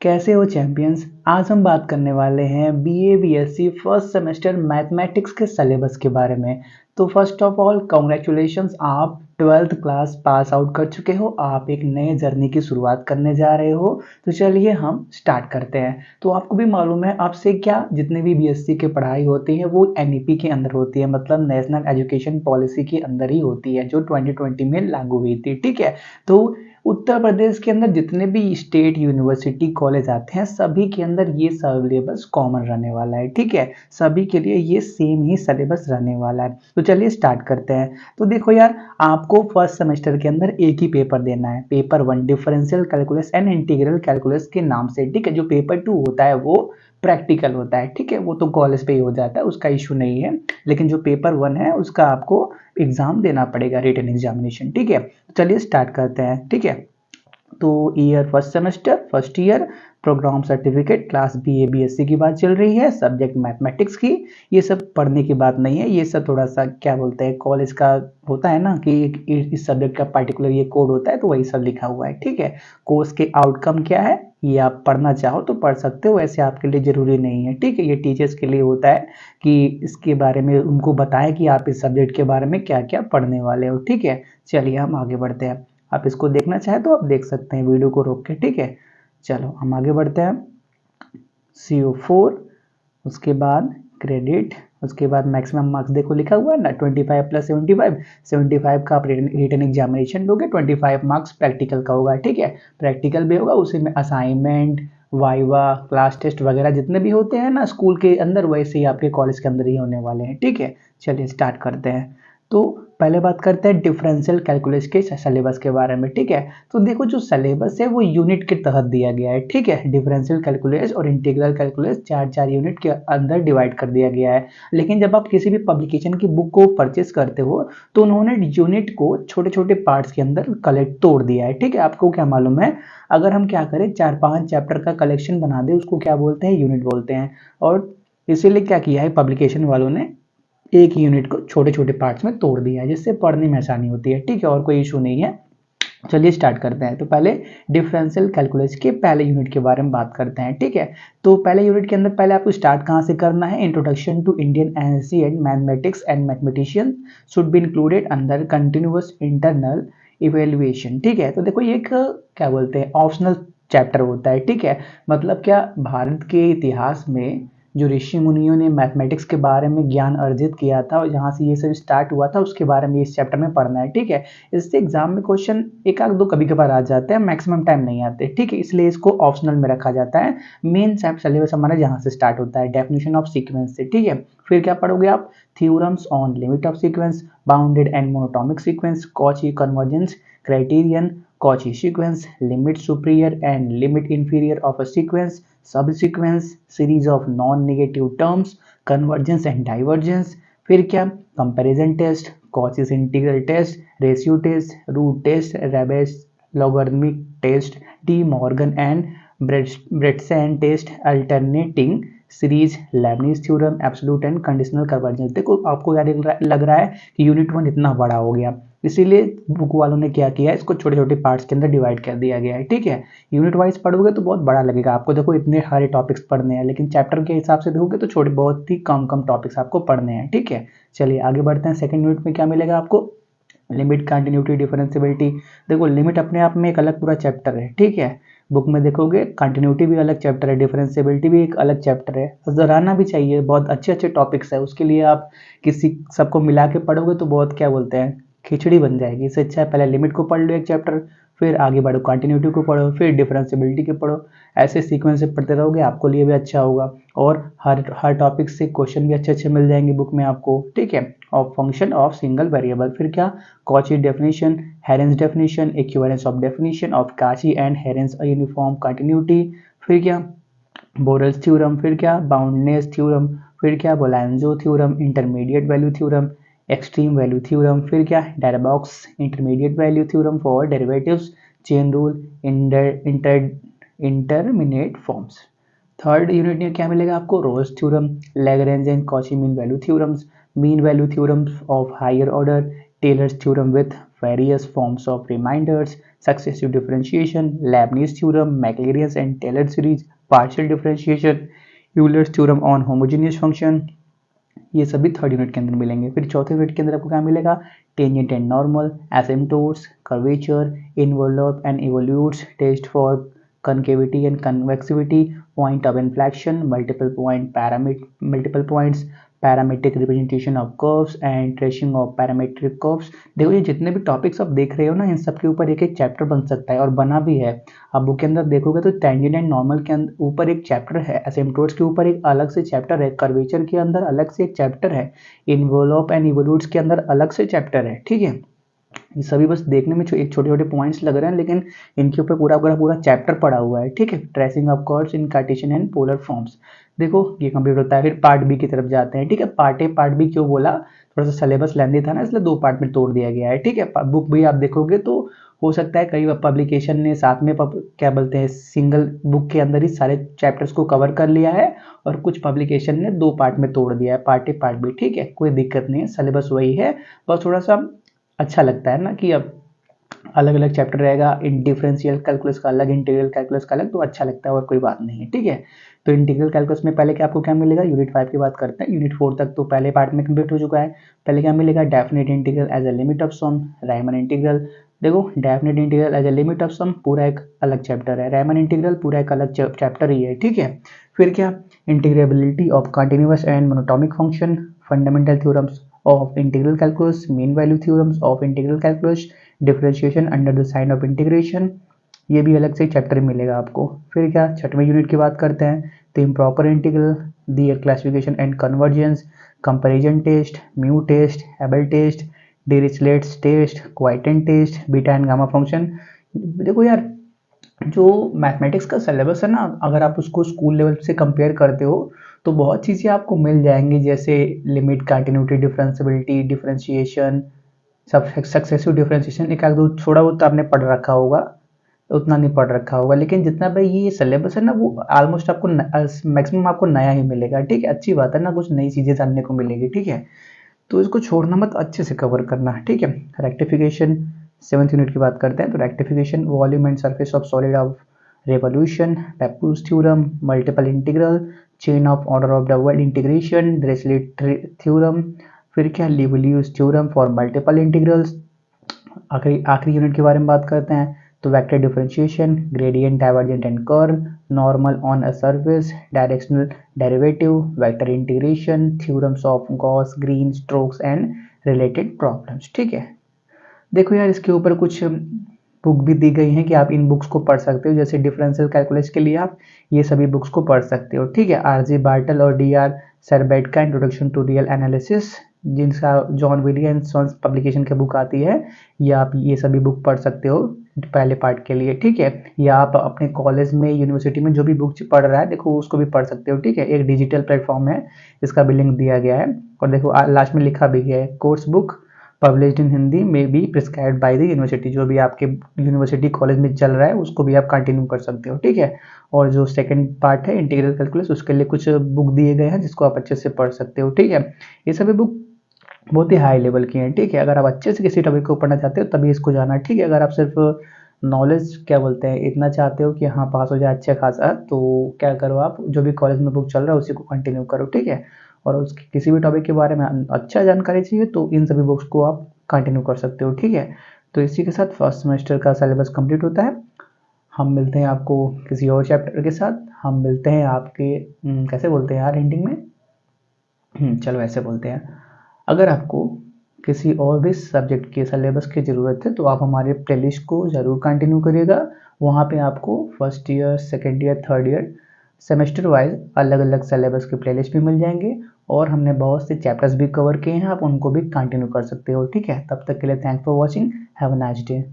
कैसे हो चैंपियंस। आज हम बात करने वाले हैं BA BSc first semester mathematics के सिलेबस के बारे में। तो फर्स्ट ऑफ ऑल कॉन्ग्रेचुलेशंस, आप 12th क्लास पास आउट कर चुके हो। आप एक नए जर्नी की शुरुआत करने जा रहे हो। तो चलिए हम स्टार्ट करते हैं। तो आपको भी मालूम है आपसे क्या, जितने भी बीएससी की पढ़ाई होती है वो एनईपी के अंदर होती है, मतलब नेशनल एजुकेशन पॉलिसी के अंदर ही होती है, जो 2020 में लागू हुई थी। ठीक है। तो उत्तर प्रदेश के अंदर जितने भी स्टेट यूनिवर्सिटी कॉलेज आते हैं सभी के अंदर ये सिलेबस कॉमन रहने वाला है। ठीक है, सभी के लिए ये सेम ही सिलेबस रहने वाला है। तो चलिए स्टार्ट करते हैं। तो देखो यार, आपको फर्स्ट सेमेस्टर के अंदर एक ही पेपर देना है, paper 1 differential calculus and integral calculus के नाम से। ठीक है, जो पेपर 2 होता है वो प्रैक्टिकल होता है। ठीक है, वो तो कॉलेज पे ही हो जाता है, उसका इशू नहीं है। लेकिन जो पेपर 1 है उसका आपको एग्जाम देना पड़ेगा, रिटन एग्जामिनेशन। ठीक है, चलिए स्टार्ट करते हैं। ठीक है, तो year first semester first year, programme certificate class B A B S C की बात चल रही है, सब्जेक्ट मैथमेटिक्स की। ये सब पढ़ने की बात नहीं है, ये सब थोड़ा सा क्या बोलते हैं कॉलेज का होता है ना, कि इस सब्जेक्ट का पर्टिकुलर ये कोड होता है, तो वही सब लिखा हुआ है। ठीक है, कोर्स के आउटकम क्या है ये आप पढ़ना चाहो तो पढ़ सकते हो, ऐसे आपके लिए ज़रूरी नहीं है। ठीक है, ये टीचर्स के लिए होता है कि इसके बारे में उनको बताएं कि आप इस सब्जेक्ट के बारे में क्या क्या पढ़ने वाले हो। ठीक है, चलिए हम आगे बढ़ते हैं। आप इसको देखना चाहें तो आप देख सकते हैं वीडियो को रोक के। ठीक है, चलो हम आगे बढ़ते हैं। CO4, उसके बाद क्रेडिट, उसके बाद मैक्सिमम मार्क्स देखो लिखा हुआ है ना, 25 + 75। 75 का आप रिटन एग्जामिनेशन दोगे, 25 मार्क्स प्रैक्टिकल का होगा। ठीक है, प्रैक्टिकल भी होगा, उसी में असाइनमेंट, वाइवा, क्लास टेस्ट वगैरह जितने भी होते हैं ना स्कूल के अंदर, वैसे ही आपके कॉलेज के अंदर ही होने वाले हैं। ठीक है, चलिए स्टार्ट करते हैं। तो पहले बात करते हैं डिफरेंशियल कैलकुलस के सिलेबस के बारे में। ठीक है, तो देखो जो सिलेबस है वो यूनिट के तहत दिया गया है। ठीक है, डिफरेंशियल कैलकुलस और इंटीग्रल कैलकुलस चार चार यूनिट के अंदर डिवाइड कर दिया गया है। लेकिन जब आप किसी भी पब्लिकेशन की बुक को परचेस करते हो तो उन्होंने यूनिट को छोटे छोटे पार्ट्स के अंदर कलेक्ट तोड़ दिया है। ठीक है, आपको क्या मालूम है, अगर हम क्या करें 4-5 चैप्टर का कलेक्शन बना दे, उसको क्या बोलते हैं, यूनिट बोलते हैं। और इसीलिए क्या किया है पब्लिकेशन वालों ने, एक ही यूनिट को छोटे छोटे पार्ट्स में तोड़ दिया है, जिससे पढ़ने में आसानी होती है। ठीक है, और कोई इशू नहीं है। चलिए स्टार्ट करते हैं। तो पहले डिफरेंशियल कैलकुलस के पहले यूनिट के बारे में बात करते हैं। ठीक है, तो पहले यूनिट के अंदर पहले आपको स्टार्ट कहाँ से करना है, introduction to Indian ancient mathematics and mathematician should be included under continuous internal evaluation. ठीक है, तो देखो ये एक क्या बोलते हैं ऑप्शनल चैप्टर होता है। ठीक है, मतलब क्या, भारत के इतिहास में जो ऋषि मुनियों ने मैथमेटिक्स के बारे में ज्ञान अर्जित किया था और जहाँ से ये सब स्टार्ट हुआ था उसके बारे में इस चैप्टर में पढ़ना है। ठीक है, इससे एग्जाम में क्वेश्चन एक आध दो कभी कभार आ जाते हैं, मैक्सिमम टाइम नहीं आते। ठीक है, इसलिए इसको ऑप्शनल में रखा जाता है। मेन सिलेबस हमारा जहाँ से स्टार्ट होता है डेफिनेशन ऑफ सीक्वेंस से। ठीक है, फिर क्या पढ़ोगे आप, theorems on limit of sequence, bounded and monotonic sequence, Cauchy convergence criterion, Cauchy sequence, limit superior and limit inferior of a sequence, subsequence, series of non-negative terms, convergence and divergence। फिर क्या, comparison test, Cauchy's integral test, ratio test, root test, Raabe's logarithmic test, De Morgan and Bertrand's test, alternating series, Leibniz theorem, absolute and conditional convergence. देखो आपको क्या लग रहा है कि unit 1 इतना बड़ा हो गया, इसीलिए बुक वालों ने क्या किया, इसको छोटे छोटे पार्ट्स के अंदर डिवाइड कर दिया गया है। ठीक है, यूनिट वाइज पढ़ोगे तो बहुत बड़ा लगेगा आपको, देखो इतने सारे टॉपिक्स पढ़ने हैं, लेकिन चैप्टर के हिसाब से देखोगे तो छोटे बहुत ही कम कम टॉपिक्स आपको पढ़ने हैं। ठीक है, चलिए आगे बढ़ते हैं। सेकंड यूनिट में क्या मिलेगा आपको, लिमिट, कंटिन्यूटी, डिफरेंशियबिलिटी। देखो लिमिट अपने आप में एक अलग पूरा चैप्टर है। ठीक है, बुक में देखोगे कंटिन्यूटी भी अलग चैप्टर है, डिफरेंशियबिलिटी भी एक अलग चैप्टर है, दोहराना भी चाहिए, बहुत अच्छे अच्छे टॉपिक्स है। उसके लिए आप किसी सबको मिला के पढ़ोगे तो बहुत क्या बोलते हैं खिचड़ी बन जाएगी। इससे अच्छा है पहले लिमिट को पढ़ लो एक चैप्टर, फिर आगे बढ़ो कंटिन्यूटी को पढ़ो, फिर डिफरेंशियबिलिटी को पढ़ो। ऐसे सीक्वेंस से पढ़ते रहोगे, आपको लिए भी अच्छा होगा, और हर टॉपिक से क्वेश्चन भी अच्छे अच्छे मिल जाएंगे बुक में आपको। ठीक है, of function of single variable, फिर क्या, Cauchy definition, हेरेंस definition, equivalence of definition of काची एंड हेरेंस यूनिफॉर्म कंटिन्यूटी, फिर क्या, बोरेल्स थ्योरम, फिर क्या, बाउंडनेस थ्योरम, फिर क्या, Bolzano theorem, intermediate value theorem, extreme value theorem, फिर क्या, Darboux intermediate value theorem for derivatives, chain rule, indeterminate forms. Third unit में क्या मिलेगा आपको, Rolle's theorem, Lagrange and Cauchy mean value theorems, mean value theorems of higher order, Taylor's theorem with various forms of reminders, successive differentiation, Leibniz theorem, Maclaurin and Taylor series, partial differentiation, Euler's theorem on homogeneous function, ये सभी third unit के अंदर मिलेंगे। फिर चौथे unit के अंदर आपको क्या मिलेगा, tangent and normal, asymptotes, curvature, involutes and evolutes, test for concavity and convexity, point of inflection, multiple points, parametric representation of curves and tracing of parametric curves. देखो ये जितने भी टॉपिक्स आप देख रहे हो ना, इन सब के ऊपर एक एक चैप्टर बन सकता है और बना भी है। आप बुक के अंदर देखोगे तो टेंजेंट एंड नॉर्मल के ऊपर एक चैप्टर है, एसिम्पटोट्स के ऊपर एक अलग से चैप्टर है, कर्वेचर के अंदर अलग से एक चैप्टर है, इन्वॉल्व एंड इवोल्यूट्स के अंदर अलग से चैप्टर है। ठीक है, ये सभी बस देखने में एक छोटे छोटे पॉइंट्स लग रहे हैं, लेकिन इनके ऊपर पूरा चैप्टर पड़ा हुआ है। ठीक है, tracing of curves in Cartesian and polar forms. देखो ये कंप्लीट होता है। फिर पार्ट बी की तरफ जाते हैं। ठीक है, पार्ट ए पार्ट बी क्यों बोला, थोड़ा सा सिलेबस लेंदी था ना, इसलिए दो पार्ट में तोड़ दिया गया है। ठीक है, बुक भी आप देखोगे तो हो सकता है कई पब्लिकेशन ने साथ में क्या बोलते हैं, सिंगल बुक के अंदर ही सारे चैप्टर्स को कवर कर लिया है, और कुछ पब्लिकेशन ने दो पार्ट में तोड़ दिया है, पार्ट ए पार्ट बी। ठीक है, कोई दिक्कत नहीं है, सिलेबस वही है, बस थोड़ा सा अच्छा लगता है ना कि अब अलग अलग चैप्टर रहेगा, इन डिफरेंशियल कैलकुलस का अलग, इंटीग्रल कैलकुलस का अलग, तो अच्छा लगता है और कोई बात नहीं है। ठीक है, तो इंटीग्रल कैलकुलस में पहले क्या आपको क्या मिलेगा, यूनिट 5 की बात करते हैं। यूनिट 4 तक तो पहले पार्ट में कंप्लीट हो चुका है। पहले क्या मिलेगा, definite integral as a limit of sum, Riemann integral. देखो definite integral as a limit of sum पूरा एक अलग चैप्टर है, रायमन इंटीग्रल पूरा एक अलग चैप्टर ही है। ठीक है, फिर क्या, integrability of continuous and monotonic function, fundamental theorems of integral calculus, mean value theorems of integral calculus, differentiation under the sign of integration, ये भी अलग से चैप्टर मिलेगा आपको। फिर क्या, छठवें यूनिट की बात करते हैं तो improper integral, their classification and convergence, comparison test, mu test, Abel test, Dirichlet's test, quotient test, beta and gamma function. देखो यार, जो मैथमेटिक्स का सिलेबस है ना, अगर आप उसको स्कूल लेवल से कंपेयर करते हो तो बहुत चीज़ें आपको मिल जाएंगी, जैसे limit, continuity, differentiability, differentiation, successive differentiation. एक आध दो थोड़ा बहुत तो आपने पढ़ रखा होगा, उतना नहीं पढ़ रखा होगा, लेकिन जितना भाई ये सिलेबस है ना, वो ऑलमोस्ट आपको मैक्सिमम आपको नया ही मिलेगा। ठीक है, अच्छी बात है ना, कुछ नई चीज़ें जानने को मिलेगी। ठीक है, तो इसको छोड़ना मत, अच्छे से कवर करना। ठीक है, रेक्टिफिकेशन, सेवंथ यूनिट की बात करते हैं तो rectification, volume and surface of solid of revolution, Pappus theorem, multiple integral, change of order of double integration, Dirichlet theorem. फिर क्या, Liouville's theorem for multiple integrals. आखिरी यूनिट के बारे में बात करते हैं तो vector differentiation, gradient, divergent and curl, normal on a surface, directional derivative, vector integration, theorems of Gauss Green, Stokes and related problems. ठीक है, देखो यार, इसके ऊपर कुछ बुक भी दी गई हैं कि आप इन बुक्स को पढ़ सकते हो, जैसे डिफरेंशियल कैलकुलस के लिए आप ये सभी बुक्स को पढ़ सकते हो। ठीक है, आरजी बार्टल और डीआर सरबैट का इंट्रोडक्शन टू रियल एनालिसिस, जिनका जॉन विलियम सॉन्स पब्लिकेशन की बुक आती है, या आप ये सभी बुक पढ़ सकते हो पहले पार्ट के लिए। ठीक है, या आप अपने कॉलेज में, यूनिवर्सिटी में जो भी बुक पढ़ रहा है, देखो उसको भी पढ़ सकते हो। ठीक है, एक डिजिटल प्लेटफॉर्म है, इसका भी लिंक दिया गया है, और देखो लास्ट में लिखा भी गया है, course book published in Hindi में be prescribed by the university. जो भी आपके यूनिवर्सिटी कॉलेज में चल रहा है उसको भी आप कंटिन्यू कर सकते हो। ठीक है, और जो सेकंड पार्ट है इंटीग्रल कैलकुलस, उसके लिए कुछ बुक दिए गए हैं जिसको आप अच्छे से पढ़ सकते हो। ठीक है, ये सभी बुक बहुत ही हाई लेवल की हैं। ठीक है, अगर आप अच्छे से किसी टॉपिक को पढ़ना चाहते हो तभी इसको जाना। ठीक है, अगर आप सिर्फ नॉलेज क्या बोलते हैं इतना चाहते हो कि हाँ पास हो जाए अच्छा खासा, तो क्या करो, आप जो भी कॉलेज में बुक चल रहा है उसी को कंटिन्यू करो। ठीक है, और उसकी किसी भी टॉपिक के बारे में अच्छा जानकारी चाहिए तो इन सभी बुक्स को आप कंटिन्यू कर सकते हो। ठीक है, तो इसी के साथ फर्स्ट सेमेस्टर का सिलेबस कंप्लीट होता है। हम मिलते हैं आपको किसी और चैप्टर के साथ, हम मिलते हैं आपके कैसे बोलते हैं यार एंडिंग में, चलो ऐसे बोलते हैं। अगर आपको किसी और भी सब्जेक्ट के सिलेबस की ज़रूरत है तो आप हमारे प्लेलिस्ट को ज़रूर कंटिन्यू करिएगा। वहाँ पे आपको first year, second year, third year semester wise अलग अलग सिलेबस के प्लेलिस्ट भी मिल जाएंगे, और हमने बहुत से चैप्टर्स भी कवर किए हैं, आप उनको भी कंटिन्यू कर सकते हो। ठीक है, तब तक के लिए thanks for watching, have a nice day.